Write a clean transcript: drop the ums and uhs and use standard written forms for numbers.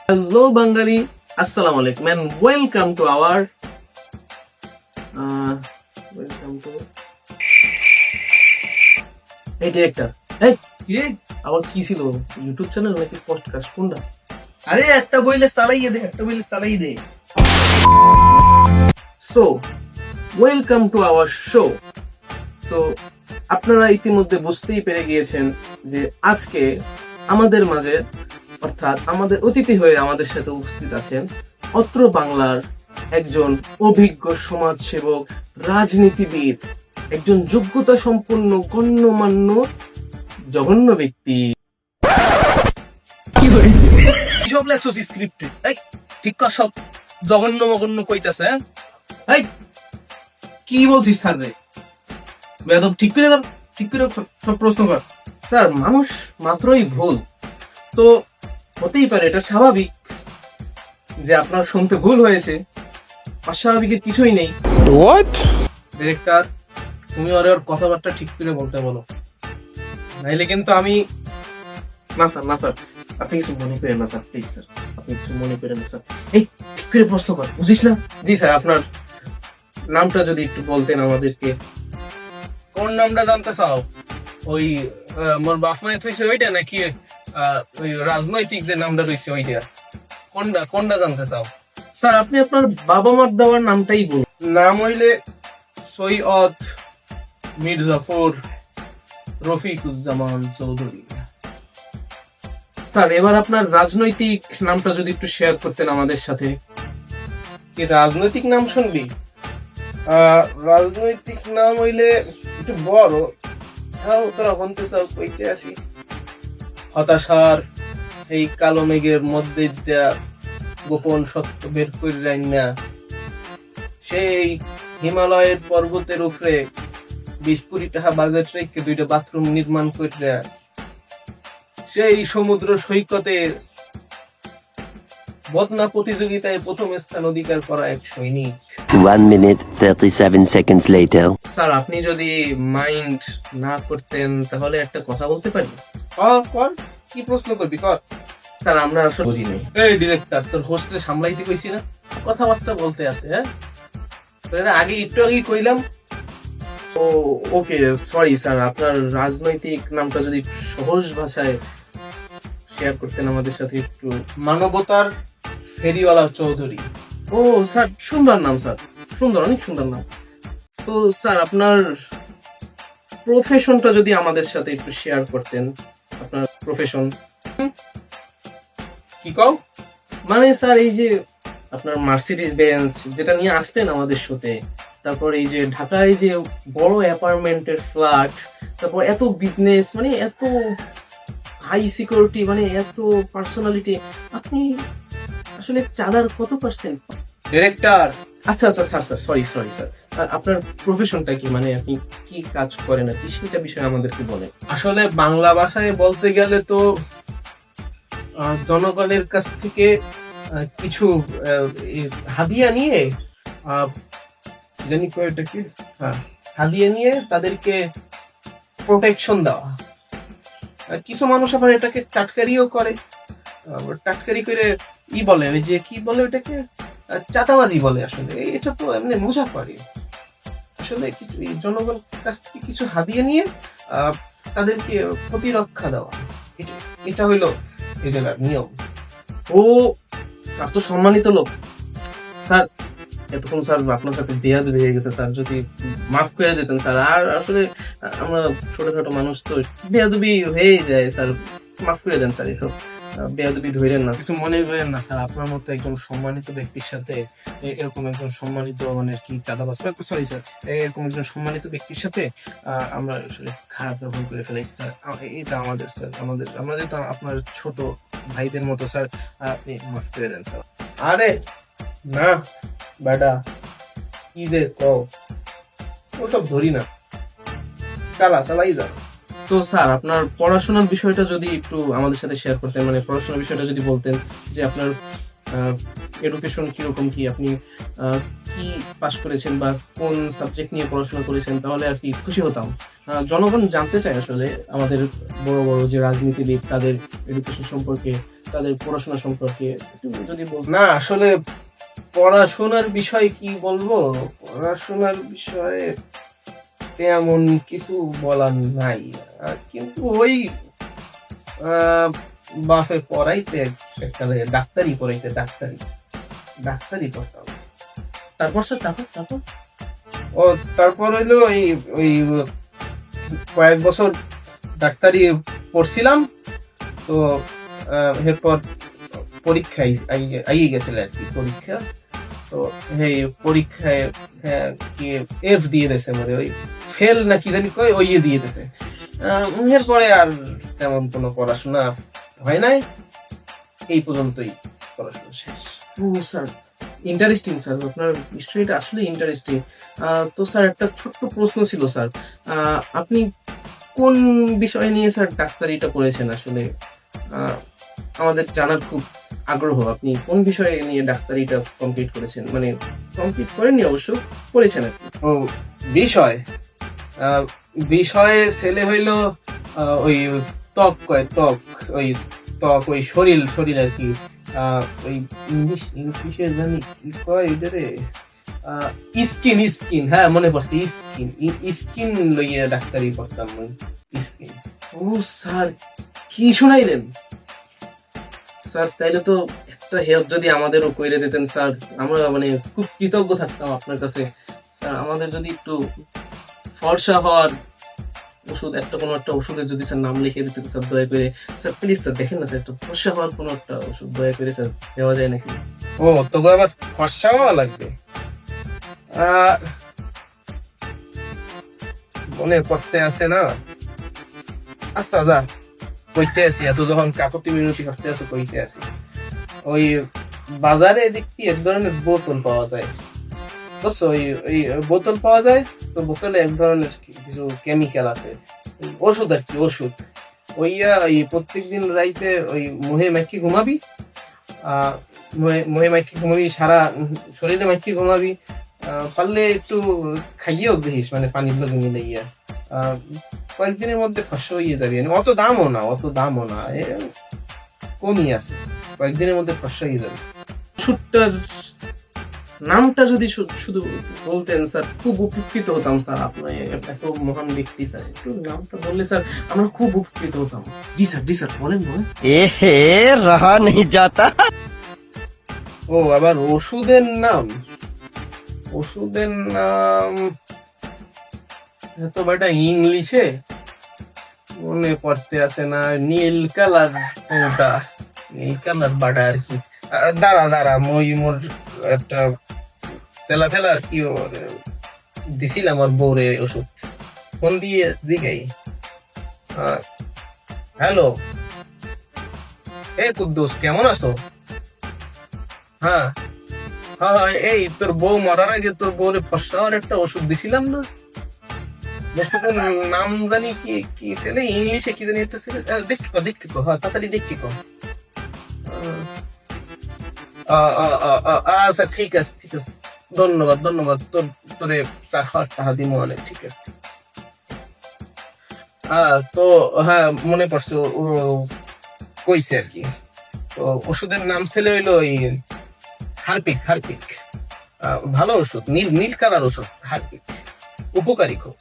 Hello বাঙালি, আসসালামু আলাইকুম and welcome to hour এই ডিরেক্টর। কি? আবার কি ছিল, ইউটিউব চ্যানেল নাকি পডকাস্ট কোনটা? আরে একটা বইলে চালাই দে। So welcome to our show. তো আপনারা ইতিমধ্যে বুঝতেই পেরে গিয়েছেন যে আজকে আমাদের মাঝে, অর্থাৎ আমাদের অতিথি হয়ে আমাদের সাথে উপস্থিত আছেন অত্র বাংলার একজন অভিজ্ঞ সমাজসেবক, রাজনীতিবিদ, একজন যোগ্যতা সম্পন্ন গণ্যমান্য জঘন্য ব্যক্তি। কি সব লেখছস স্ক্রিপ্টে? এই ঠিক কর, সব জঘন্য মগন্য কইতাছে। এই কি বলছিস থাকবে? বেদব ঠিক করে সব প্রশ্ন কর। স্যার, মানুষ মাত্রই ভুল, তো হতেই পারে, এটা স্বাভাবিক যে আপনার শুনতে ভুল হয়েছে। অস্বাভাবিকের কিছুই নেই। ডিরেক্টর, তুমি ওর কথাবার্তা ঠিক করে বলতে বলো, নাইলে কিন্তু আমি। না স্যার, আপনি কিছু মনে করেন না স্যার, প্লিজ স্যার, আপনি কিছু মনে করেন না স্যার। এই ঠিক করে প্রশ্ন কর, বুঝিস না? জি স্যার, আপনার নামটা যদি একটু বলতেন আমাদেরকে। কোন নামটা জানতে চাও? ওই মোর বাপ মায়ের হয়েছে ওইটা, নাকি ওই রাজনৈতিক যে নামটা রয়েছে ওইটা? কোনটা জানতে চাও? স্যার, আপনি আপনার বাবা মার দেওয়ার নামটাই বলুন। নাম হইলে সৈয়দ মির্জাফর রফিকুজ্জামান চৌধুরী। স্যার, এবার আপনার রাজনৈতিক নামটা যদি একটু শেয়ার করতেন আমাদের সাথে। কি রাজনৈতিক নাম শুনবি? রাজনৈতিক নাম হইলে একটু বড়। হ্যাঁ, তোরা বলতে চাও কইতে আসি। হতাশার এই কালো মেঘের মধ্যে দিয়া গোপন সত্য বের কইরাই না, সেই হিমালয়ের পর্বতের উপরে 20 কোটি টাকা বাজেট রেখে 2টা বাথরুম নির্মাণ কইরা সেই সমুদ্র সৈকতের বদনা প্রতিযোগিতায় প্রথম স্থান অধিকার করা এক সৈনিক। 1 minute 37 seconds later. স্যার, আপনি যদি মাইন্ড না করতেন তাহলে একটা কথা বলতে পারি? কর, কি প্রশ্ন করবি কর। স্যার, আমরা আসলে বুঝি নাই। এই ডিরেক্টর, তোর হোস্টে সামলাইতে কইছি না, কথাবার্তা বলতে আছে। হ্যাঁ, তোর একটু আগেই কইলাম। ও ওকে, সরি স্যার, আপনার রাজনৈতিক নামটা যদি একটু সহজ ভাষায় শেয়ার করতেন আমাদের সাথে একটু। মানবতার ফেরিওয়ালা চৌধুরী। ও স্যার, সুন্দর নাম স্যার, সুন্দর, অনেক সুন্দর নাম। তো স্যার, আপনার প্রফেশনটা যদি আমাদের সাথে একটু শেয়ার করতেন। আপনার প্রফেশন কি কও? মানে স্যার, এই যে আপনার মার্সিডিজ বেঞ্চ যেটা নিয়ে আসলেন আমাদের শোতে, তারপর এই যে ঢাকায় যে বড় অ্যাপার্টমেন্টের ফ্ল্যাট, তারপর এত বিজনেস, মানে এত হাই সিকিউরিটি, মানে এত পার্সোনালিটি, আপনি আসলে চাঁদার কত পার্সেন্ট? ডিরেক্টর, আচ্ছা স্যার, সরি স্যার, আপনার প্রফেশনটা কি, মানে আপনি কি কাজ করেন আর কি, সেটা বিষয়ে আমাদেরকে বলেন। আসলে বাংলা ভাষায় বলতে গেলে তো জনগণের কাছ থেকে কিছু হাদিয়া নিয়ে, জানি কয়টা কি, হাদিয়া নিয়ে তাদেরকে প্রোটেকশন দেওয়া। কিছু মানুষ আবার এটাকে টাটকারিও করে, টাটকারি করে বলে, ওই যে কি বলে ওটাকে, চাঁদাবাজি বলে। আসলে এটা তো এমনি মজা করে। আসলে জনগণ কাছ থেকে কিছু হাদিয়া নিয়ে তাদেরকে প্রতিরক্ষা দেওয়া, এটা হইলো এই জায়গার নিয়ম। ও স্যার, তো সম্মানিত লোক। স্যার, এতক্ষণ স্যার আপনার সাথে বেয়াদবি হয়ে গেছে স্যার, যদি মাফ করে দিতেন স্যার। আর আসলে আমরা ছোটখাটো মানুষ তো, বেয়াদবি হয়েই যায় স্যার, মাফ করে দেন স্যার, এসব বেয়াদবি ধরেন না। কিছু মনে করেন না স্যার, আপনার মতো একজন সম্মানিত ব্যক্তির সাথে এরকম একজন সম্মানিত, মানে কি চাঁদাবাজ, সরি স্যার, এরকম একজন সম্মানিত ব্যক্তির সাথে আমরা আসলে খারাপ ব্যবহার করে ফেলেছি স্যার। এটা আমাদের স্যার, আমরা যেহেতু আপনার ছোট ভাইদের মতো স্যার, আপনি মাফ করে দেন স্যার। আরে না বেটা, কি যে কও, ওসব ধরি না, চালাই যা। তো স্যার, আপনার পড়াশোনার বিষয়টা যদি একটু আমাদের সাথে শেয়ার করতেন, মানে পড়াশোনার বিষয়টা যদি বলতেন, যে আপনার এডুকেশন কিরকম, কি আপনি কি পাস করেছেন বা কোন সাবজেক্ট নিয়ে পড়াশোনা করেছেন, তাহলে আর কি খুশি হতাম। জনগণ জানতে চায় আসলে আমাদের বড় বড় যে রাজনীতিবিদ, তাদের এডুকেশন সম্পর্কে তাদের পড়াশোনা সম্পর্কে একটু যদি বলতেন। না আসলে পড়াশোনার বিষয় কি বলবো, পড়াশোনার বিষয়ে তেমন কিছু বলার নাই। কিন্তু ওই বাপে পড়াইতে একটা ডাক্তারি পড়াইতে, ডাক্তারি পড়তাম। তারপর স্যার তারপর ও তারপর হইলো ওই কয়েক বছর ডাক্তারি পড়ছিলাম। তো এরপর পরীক্ষায় আইয়ে গেছিল আর কি পরীক্ষা। তো এই পরীক্ষায় কি এফ দিয়ে দিয়েছে, মানে ওই ফেল না কি জানি কয়, ওই দিয়ে দিয়েছে। এরপরে আর তেমন কোনো পড়াশোনা হয় নাই, এই পর্যন্তই পড়াশোনা শেষ। ও স্যার, ইন্টারেস্টিং স্যার, আপনার হিস্ট্রিটা আসলে ইন্টারেস্টিং। তো স্যার একটা ছোট্ট প্রশ্ন ছিল স্যার, আপনি কোন বিষয় নিয়ে স্যার ডাক্তারিটা পড়েছেন? আসলে আমাদের জানার খুব আগ্রহ, আপনি কোন বিষয়ে নিয়ে ডাক্তারিটা কমপ্লিট করেছেন? মানে কমপ্লিট করেননি অবশ্য, পড়েছেন আর কি। ও বিষয় বিষয়ে ছেলে হইল ওই ত্বক ওই ত্বক, ওই শরীর আর কি। ওই ইংলিশে জানি কি কয় এটারে, স্কিন, হ্যাঁ মনে পড়ছে, স্কিন লইয়া ডাক্তারি করতাম। স্কিন। ও স্যার, কি শোনাইলেন স্যার? তাইলে তো একটা হেল্প যদি আমাদেরও করে দিতেন স্যার, আমরা মানে খুব কৃতজ্ঞ থাকতাম আপনার কাছে স্যার। আমাদের যদি একটু ফর্সা হওয়ার ওষুধ, কোনো একটা ওষুধের যদি স্যার নাম লিখে দিতেন স্যার দয়া করে। স্যার প্লিজ স্যার দেখেন না স্যার, একটু ফর্সা হওয়ার কোনো একটা ওষুধ দয়া করে স্যার দেওয়া যায় নাকি? ও তোকে আবার ফর্সা হওয়া লাগবে? মনে পড়তে আছে না। আচ্ছা যা, কইতে আছি, এত যখন কাকতি মিনতি করতে আছে কইতে আছি। ওই বাজারে দেখি এক ধরনের বোতল পাওয়া যায়, বুঝছো? ওই বোতল পাওয়া যায়, তো বোতলে এক ধরনের কিছু কেমিক্যাল আছে, ওষুধ আর কি, ওষুধ। ওই প্রত্যেকদিন রাইতে ওই মুহে মাইকি ঘুমাবি, মুহে মাইকি ঘুমাবি, সারা শরীরে মাইকি ঘুমাবি। পারলে একটু খাইয়েও দেখিস, মানে পানির লগে মিলাইয়া। কয়েকদিনের মধ্যে ফসল হয়ে যাবে, অত দামও না, কমই আছে, কয়েকদিনের মধ্যে ফসল হয়ে যাবে। ওষুধটার নামটা যদি শুধু বলতেন স্যার, খুব উপকৃত হতাম স্যার। আপনার এত মহান ব্যক্তি স্যার, একটু নামটা বললে স্যার আমরা খুব উপকৃত হতাম। জি স্যার বলেন। एहे रहा नहीं जाता। ও আবার ওষুধের নাম এত বেটা ইংলিশে মনে পড়তে আছে না। নীল কালার, ওটা নীল কালার বাটা আর কি। দাঁড়া মোর একটা চেলা ফেলা আর কি দিছিলাম আমার বউরে ওষুধ, ফোন দিয়ে দিগাই। হ্যালো, কুদ্দুস কেমন আছো? হ্যাঁ, এই তোর বউ মরার আগে তোর বউরে ফসলার একটা ওষুধ দিছিলাম না, নাম জানি কি ছেলে, ইংলিশে কি জানি একটা ছেলে। দেখি কো, হ্যাঁ তাড়াতাড়ি দেখি কো। আচ্ছা ঠিক আছে, ধন্যবাদ তোরে টাকা দিমো অনেক, ঠিক আছে। তো হ্যাঁ মনে পড়ছে, ও কইছে আর কি। তো ওষুধের নাম ছেলে হইলো ওই হারপিক। ভালো ওষুধ, নীল কালার ওষুধ, হারপিক, উপকারী খুব।